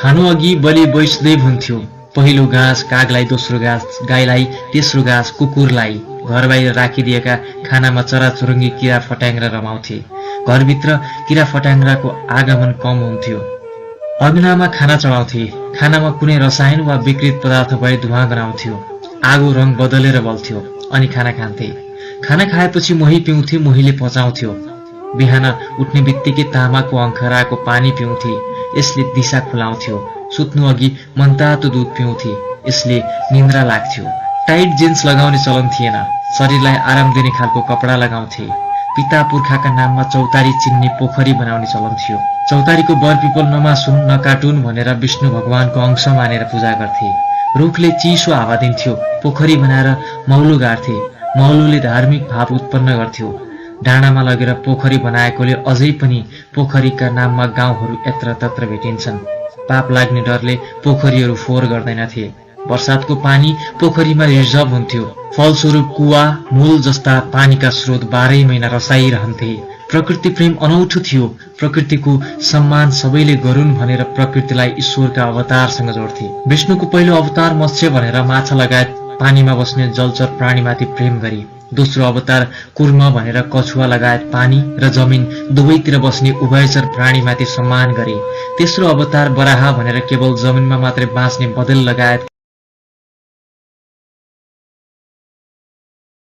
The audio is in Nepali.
खानु अघि बलि वैष्णव हुन्थ्यो। पहिलो घाँस कागलाई, दोस्रो घाँस गाईलाई, तेस्रो घाँस कुकुरलाई। घर बाहिर राखिदिएका खानामा चराचुरुङ्गी किरा फट्याङ्ग्रा रमाउँथे। घरभित्र किरा फट्याङ्ग्राको आगमन कम हुन्थ्यो। अग्नामा खाना चढाउँथे। खानामा कुनै रसायन वा विकृत पदार्थ भए धुवाँ गराउँथ्यो। आगो रङ बदलेर बल्थ्यो अनि खाना खान्थे। खाना खाएपछि मोही पिउँथे, मोहीले पचाउँथ्यो। बिहान उठ्ने बित्तिकै तामाको अङ्खराको पानी पिउँथे, यसले दिशा खुलाउँथ्यो। सुत्नु अघि मनतातो दूध पिउँथे, यसले निन्द्रा लाग्थ्यो। टाइट जिन्स लगाउने चलन थिएन, शरीरलाई आराम दिने खालको कपडा लगाउँथे। पिता पुर्खाका नाममा चौतारी चिन्ने पोखरी बनाउने चलन थियो। चौतारीको बर पिपल नमासुन् नकाटुन् भनेर विष्णु भगवानको अंश मानेर पूजा गर्थे। रुखले चिसो हावा दिन्थ्यो। पोखरी बनाएर मौलो गाड्थे। मौलोले धार्मिक भाव उत्पन्न गर्थ्यो। डाँडामा लगेर पोखरी बनाएकोले अझै पनि पोखरीका नाममा गाउँहरू यत्रतत्र भेटिन्छन्। पाप लाग्ने डरले पोखरीहरू फोहोर गर्दैनथे। वर्षातको पानी पोखरीमा रिजर्भ हुन्थ्यो। फलस्वरूप कुवा, मूल जस्ता पानीका स्रोत 12 महिना रसाइरहन्थे। प्रकृति प्रेम अनौठो थियो। प्रकृतिको सम्मान सबैले गरून् भनेर प्रकृतिलाई ईश्वरका अवतारसँग जोड्थे। विष्णुको पहिलो अवतार मत्स्य भनेर माछा लगायत पानीमा बस्ने जलचर प्राणीमाथि प्रेम गरे। दोस्रो अवतार कुर्म भनेर कछुवा लगायत पानी र जमिन दुवैतिर बस्ने उभयचर प्राणीमाथि सम्मान गरे। तेस्रो अवतार बराह भनेर केवल जमिनमा मात्रै बाँच्ने बदल लगायत